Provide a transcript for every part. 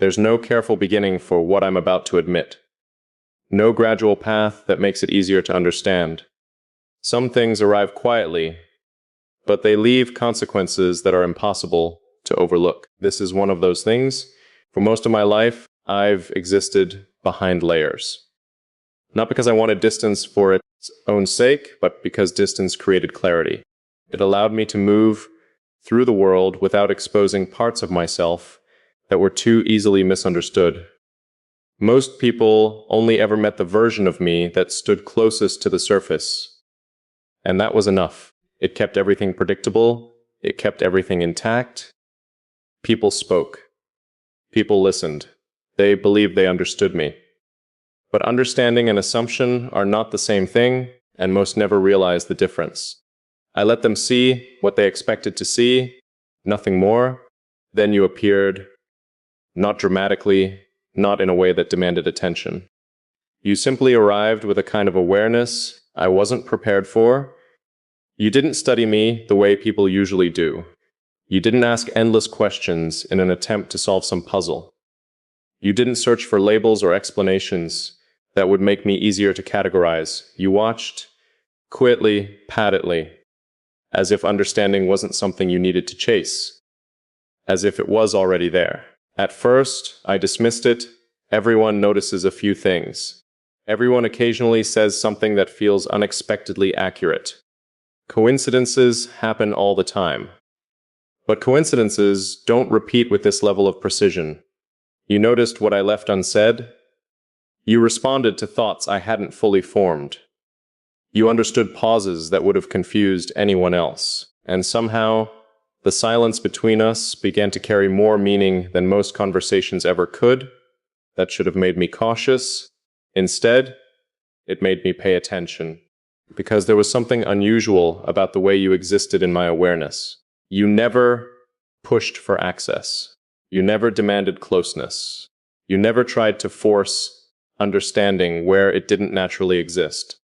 There's no careful beginning for what I'm about to admit. No gradual path that makes it easier to understand. Some things arrive quietly, but they leave consequences that are impossible to overlook. This is one of those things. For most of my life, I've existed behind layers. Not because I wanted distance for its own sake, but because distance created clarity. It allowed me to move through the world without exposing parts of myself that were too easily misunderstood. Most people only ever met the version of me that stood closest to the surface. And that was enough. It kept everything predictable. It kept everything intact. People spoke. People listened. They believed they understood me. But understanding and assumption are not the same thing, and most never realize the difference. I let them see what they expected to see, nothing more. Then you appeared, not dramatically, not in a way that demanded attention. You simply arrived with a kind of awareness I wasn't prepared for. You didn't study me the way people usually do. You didn't ask endless questions in an attempt to solve some puzzle. You didn't search for labels or explanations that would make me easier to categorize. You watched, quietly, patently, as if understanding wasn't something you needed to chase, as if it was already there. At first, I dismissed it. Everyone notices a few things. Everyone occasionally says something that feels unexpectedly accurate. Coincidences happen all the time. But coincidences don't repeat with this level of precision. You noticed what I left unsaid. You responded to thoughts I hadn't fully formed. You understood pauses that would have confused anyone else. And somehow, the silence between us began to carry more meaning than most conversations ever could. That should have made me cautious. Instead, it made me pay attention. Because there was something unusual about the way you existed in my awareness. You never pushed for access. You never demanded closeness. You never tried to force understanding where it didn't naturally exist.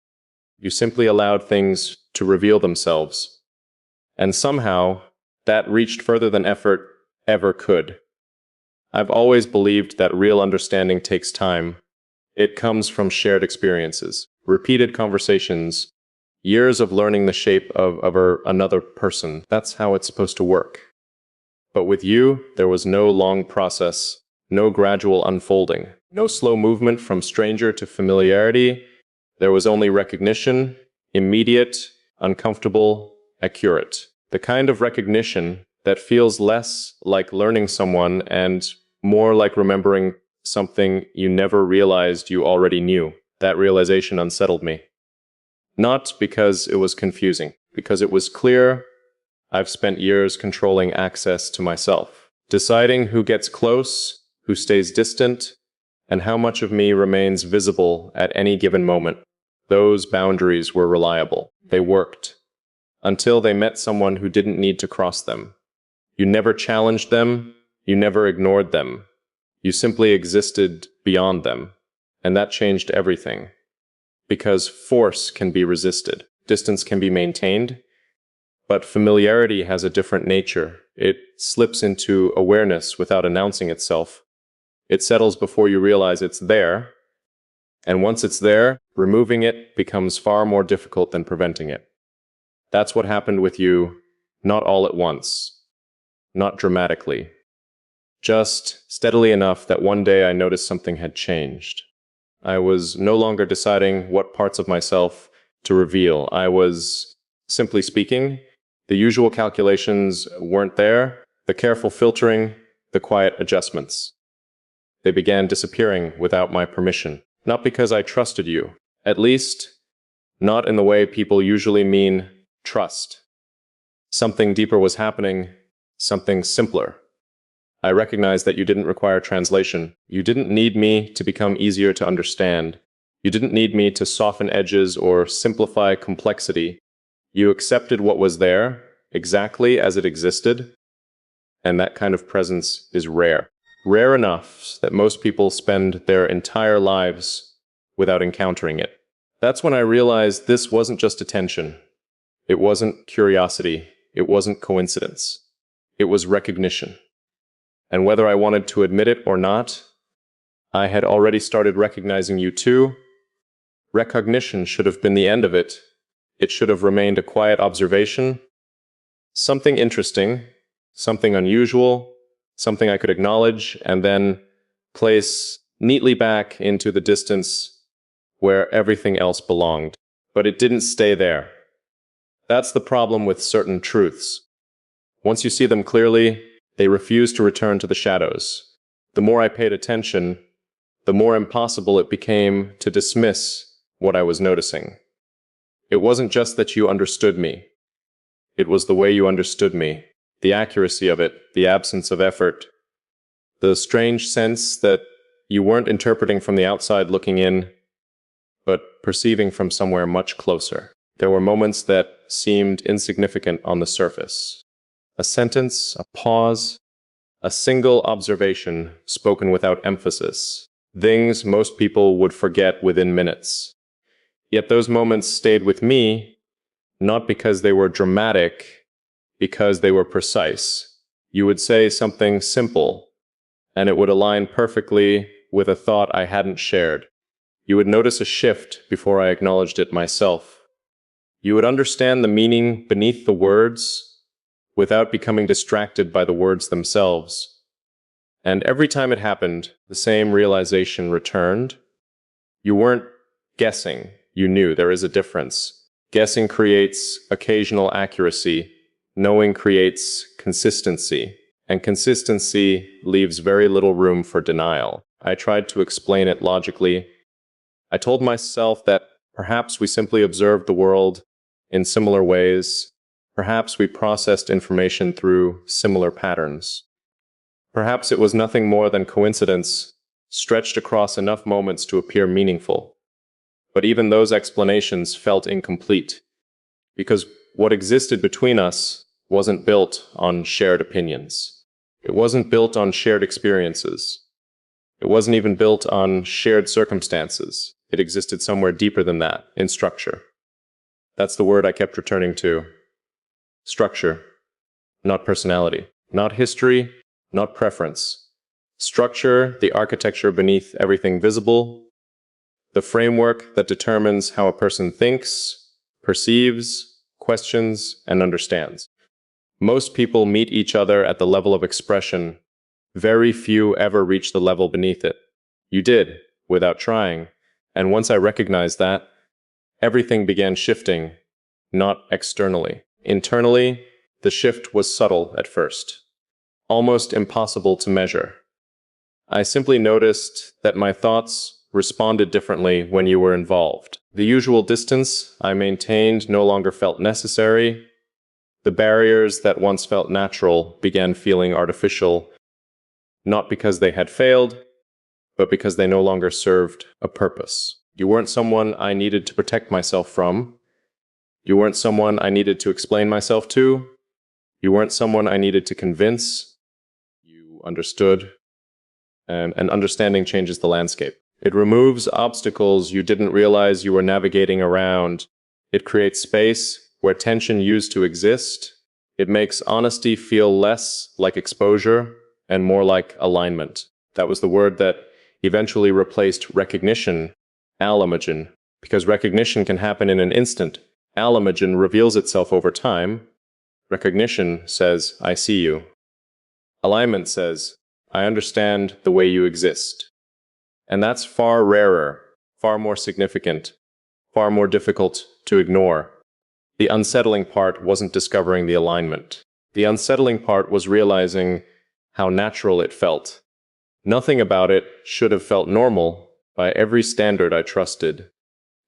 You simply allowed things to reveal themselves. And somehow, that reached further than effort ever could. I've always believed that real understanding takes time. It comes from shared experiences, repeated conversations, years of learning the shape of another person. That's how it's supposed to work. But with you, there was no long process, no gradual unfolding, no slow movement from stranger to familiarity. There was only recognition, immediate, uncomfortable, accurate. The kind of recognition that feels less like learning someone and more like remembering something you never realized you already knew. That realization unsettled me. Not because it was confusing, because it was clear. I've spent years controlling access to myself, deciding who gets close, who stays distant, and how much of me remains visible at any given moment. Those boundaries were reliable. They worked. Until they met someone who didn't need to cross them. You never challenged them. You never ignored them. You simply existed beyond them. And that changed everything. Because force can be resisted. Distance can be maintained. But familiarity has a different nature. It slips into awareness without announcing itself. It settles before you realize it's there. And once it's there, removing it becomes far more difficult than preventing it. That's what happened with you, not all at once, not dramatically. Just steadily enough that one day I noticed something had changed. I was no longer deciding what parts of myself to reveal. I was, simply speaking, the usual calculations weren't there, the careful filtering, the quiet adjustments. They began disappearing without my permission. Not because I trusted you, at least not in the way people usually mean trust. Something deeper was happening, something simpler. I recognized that you didn't require translation. You didn't need me to become easier to understand. You didn't need me to soften edges or simplify complexity. You accepted what was there, exactly as it existed, and that kind of presence is rare. Rare enough that most people spend their entire lives without encountering it. That's when I realized this wasn't just attention. It wasn't curiosity. It wasn't coincidence. It was recognition. And whether I wanted to admit it or not, I had already started recognizing you too. Recognition should have been the end of it. It should have remained a quiet observation. Something interesting, something unusual, something I could acknowledge and then place neatly back into the distance where everything else belonged. But it didn't stay there. That's the problem with certain truths. Once you see them clearly, they refuse to return to the shadows. The more I paid attention, the more impossible it became to dismiss what I was noticing. It wasn't just that you understood me. It was the way you understood me, the accuracy of it, the absence of effort, the strange sense that you weren't interpreting from the outside looking in, but perceiving from somewhere much closer. There were moments that seemed insignificant on the surface. A sentence, a pause, a single observation spoken without emphasis. Things most people would forget within minutes. Yet those moments stayed with me, not because they were dramatic, because they were precise. You would say something simple, and it would align perfectly with a thought I hadn't shared. You would notice a shift before I acknowledged it myself. You would understand the meaning beneath the words without becoming distracted by the words themselves. And every time it happened, the same realization returned. You weren't guessing. You knew there is a difference. Guessing creates occasional accuracy. Knowing creates consistency. And consistency leaves very little room for denial. I tried to explain it logically. I told myself that perhaps we simply observed the world in similar ways. Perhaps we processed information through similar patterns. Perhaps it was nothing more than coincidence, stretched across enough moments to appear meaningful. But even those explanations felt incomplete, because what existed between us wasn't built on shared opinions. It wasn't built on shared experiences. It wasn't even built on shared circumstances. It existed somewhere deeper than that, in structure. That's the word I kept returning to. Structure, not personality, not history, not preference. Structure, the architecture beneath everything visible, the framework that determines how a person thinks, perceives, questions, and understands. Most people meet each other at the level of expression. Very few ever reach the level beneath it. You did, without trying, and once I recognized that, everything began shifting, not externally. Internally, the shift was subtle at first, almost impossible to measure. I simply noticed that my thoughts responded differently when you were involved. The usual distance I maintained no longer felt necessary. The barriers that once felt natural began feeling artificial, not because they had failed, but because they no longer served a purpose. You weren't someone I needed to protect myself from. You weren't someone I needed to explain myself to. You weren't someone I needed to convince. You understood, and understanding changes the landscape. It removes obstacles you didn't realize you were navigating around. It creates space where tension used to exist. It makes honesty feel less like exposure and more like alignment. That was the word that eventually replaced recognition, alimogen, because recognition can happen in an instant. Alimogen reveals itself over time. Recognition says, I see you. Alignment says, I understand the way you exist. And that's far rarer, far more significant, far more difficult to ignore. The unsettling part wasn't discovering the alignment. The unsettling part was realizing how natural it felt. Nothing about it should have felt normal by every standard I trusted.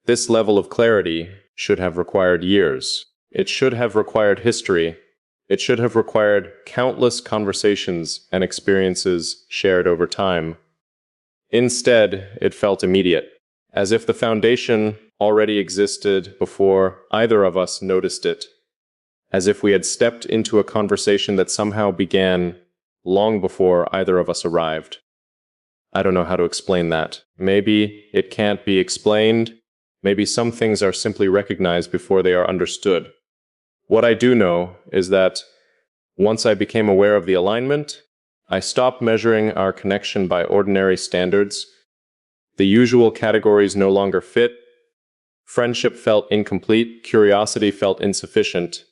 This level of clarity should have required years. It should have required history. It should have required countless conversations and experiences shared over time. Instead, it felt immediate, as if the foundation already existed before either of us noticed it, as if we had stepped into a conversation that somehow began long before either of us arrived. I don't know how to explain that. Maybe it can't be explained. Maybe some things are simply recognized before they are understood. What I do know is that once I became aware of the alignment, I stopped measuring our connection by ordinary standards. The usual categories no longer fit. Friendship felt incomplete, curiosity felt insufficient,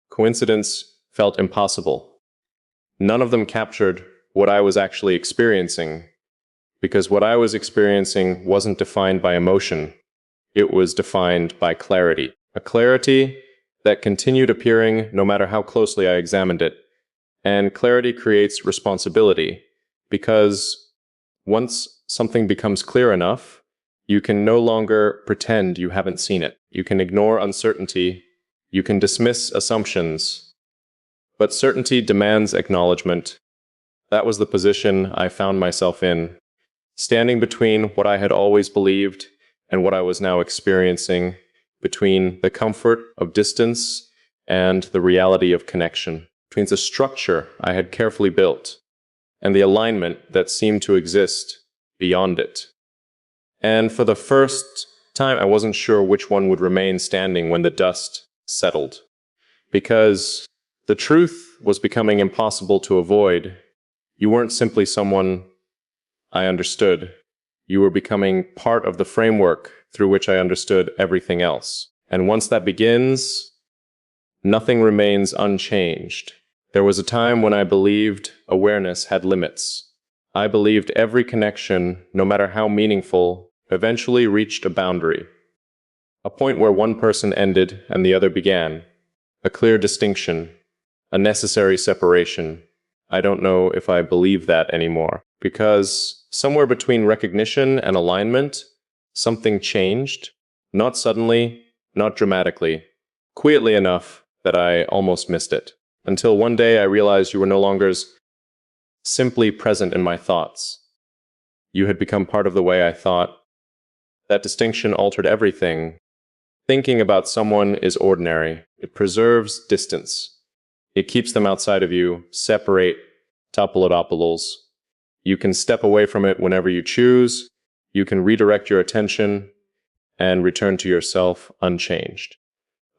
coincidence felt impossible. None of them captured what I was actually experiencing, because what I was experiencing wasn't defined by emotion. It was defined by clarity. A clarity that continued appearing no matter how closely I examined it. And clarity creates responsibility, because once something becomes clear enough, you can no longer pretend you haven't seen it. You can ignore uncertainty. You can dismiss assumptions. But certainty demands acknowledgement. That was the position I found myself in, standing between what I had always believed and what I was now experiencing, between the comfort of distance and the reality of connection, between the structure I had carefully built and the alignment that seemed to exist beyond it. And for the first time, I wasn't sure which one would remain standing when the dust settled, because the truth was becoming impossible to avoid. You weren't simply someone I understood. You were becoming part of the framework through which I understood everything else. And once that begins, nothing remains unchanged. There was a time when I believed awareness had limits. I believed every connection, no matter how meaningful, eventually reached a boundary. A point where one person ended and the other began. A clear distinction. A necessary separation. I don't know if I believe that anymore. Because somewhere between recognition and alignment, something changed. Not suddenly, not dramatically. Quietly enough that I almost missed it. Until one day I realized you were no longer simply present in my thoughts. You had become part of the way I thought. That distinction altered everything. Thinking about someone is ordinary. It preserves distance. It keeps them outside of you, separate topolodopoulos. You can step away from it whenever you choose. You can redirect your attention and return to yourself unchanged.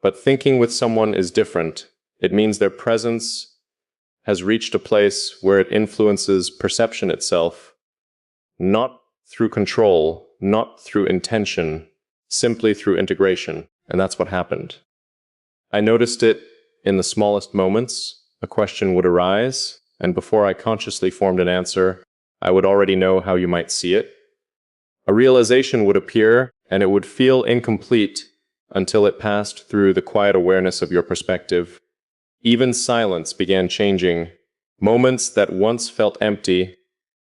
But thinking with someone is different. It means their presence has reached a place where it influences perception itself, not through control, not through intention, simply through integration. And that's what happened. I noticed it in the smallest moments. A question would arise, and before I consciously formed an answer, I would already know how you might see it. A realization would appear, and it would feel incomplete until it passed through the quiet awareness of your perspective. Even silence began changing. Moments that once felt empty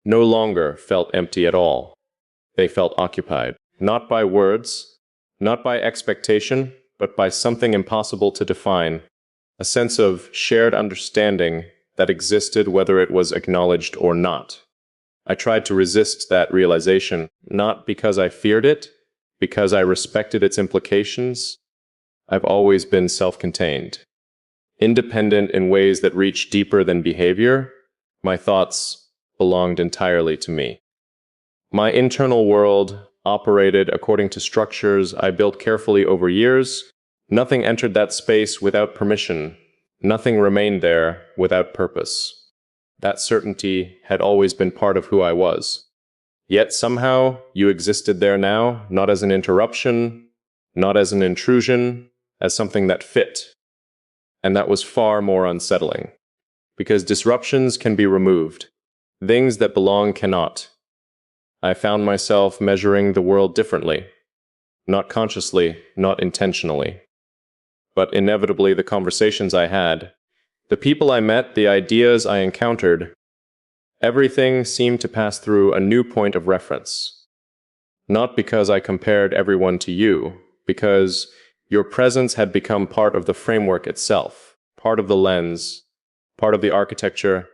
no longer felt empty at all. They felt occupied, not by words, not by expectation, but by something impossible to define. A sense of shared understanding that existed whether it was acknowledged or not. I tried to resist that realization, not because I feared it, because I respected its implications. I've always been self-contained, independent in ways that reach deeper than behavior. My thoughts belonged entirely to me. My internal world operated according to structures I built carefully over years. Nothing entered that space without permission. Nothing remained there without purpose. That certainty had always been part of who I was. Yet somehow you existed there now, not as an interruption, not as an intrusion, as something that fit. And that was far more unsettling. Because disruptions can be removed. Things that belong cannot. I found myself measuring the world differently. Not consciously, not intentionally. But inevitably the conversations I had, the people I met, the ideas I encountered, everything seemed to pass through a new point of reference. Not because I compared everyone to you, because your presence had become part of the framework itself, part of the lens, part of the architecture.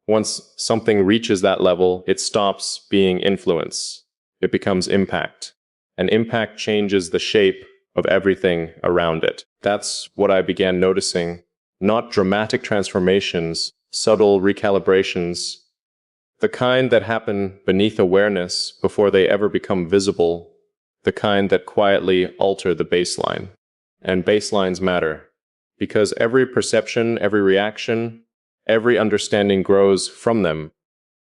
Once something reaches that level, it stops being influence. It becomes impact. And impact changes the shape of everything around it. That's what I began noticing. Not dramatic transformations, subtle recalibrations, the kind that happen beneath awareness before they ever become visible, the kind that quietly alter the baseline. And baselines matter, because every perception, every reaction, every understanding grows from them.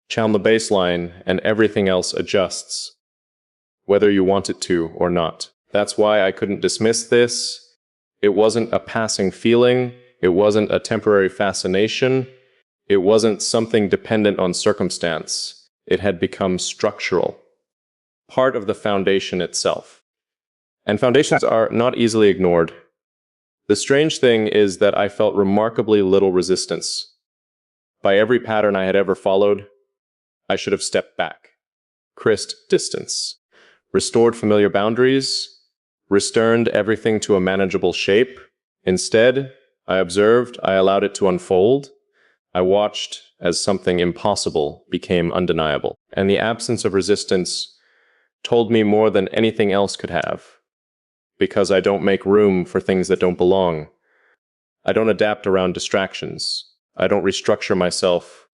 Challenge the baseline, and everything else adjusts, whether you want it to or not. That's why I couldn't dismiss this. It wasn't a passing feeling. It wasn't a temporary fascination. It wasn't something dependent on circumstance. It had become structural, part of the foundation itself. And foundations are not easily ignored. The strange thing is that I felt remarkably little resistance. By every pattern I had ever followed, I should have stepped back, crisped distance, restored familiar boundaries, restored everything to a manageable shape. Instead, I observed, I allowed it to unfold. I watched as something impossible became undeniable. And the absence of resistance told me more than anything else could have. Because I don't make room for things that don't belong. I don't adapt around distractions. I don't restructure myself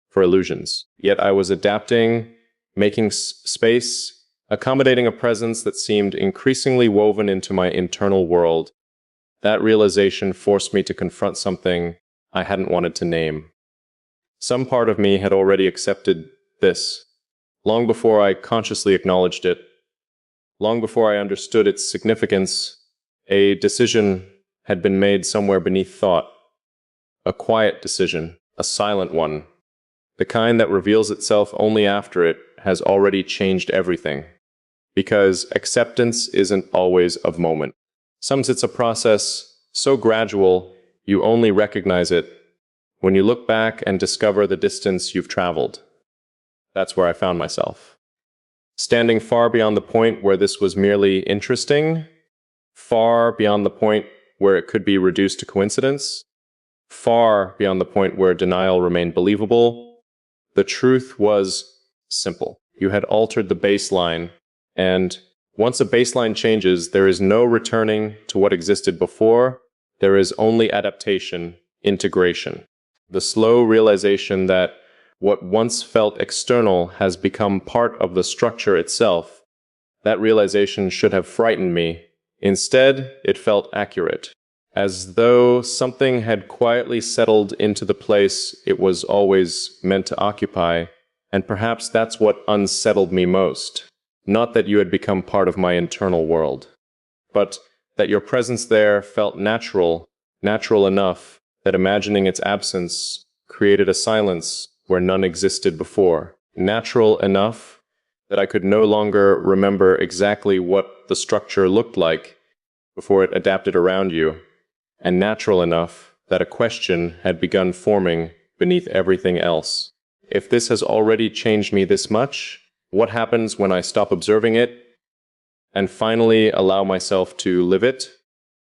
for illusions. Yet I was adapting, making space, accommodating a presence that seemed increasingly woven into my internal world. That realization forced me to confront something I hadn't wanted to name. Some part of me had already accepted this, long before I consciously acknowledged it. Long before I understood its significance, a decision had been made somewhere beneath thought. A quiet decision, a silent one. The kind that reveals itself only after it has already changed everything. Because acceptance isn't always of moment. Sometimes it's a process so gradual you only recognize it when you look back and discover the distance you've traveled. That's where I found myself. Standing far beyond the point where this was merely interesting, far beyond the point where it could be reduced to coincidence, far beyond the point where denial remained believable. The truth was simple. You had altered the baseline, and once a baseline changes, there is no returning to what existed before. There is only adaptation, integration. The slow realization that what once felt external has become part of the structure itself. That realization should have frightened me. Instead, it felt accurate, as though something had quietly settled into the place it was always meant to occupy, and perhaps that's what unsettled me most. Not that you had become part of my internal world, but that your presence there felt natural enough that imagining its absence created a silence where none existed before. Natural enough that I could no longer remember exactly what the structure looked like before it adapted around you, and natural enough that a question had begun forming beneath everything else. If this has already changed me this much, what happens when I stop observing it and finally allow myself to live it?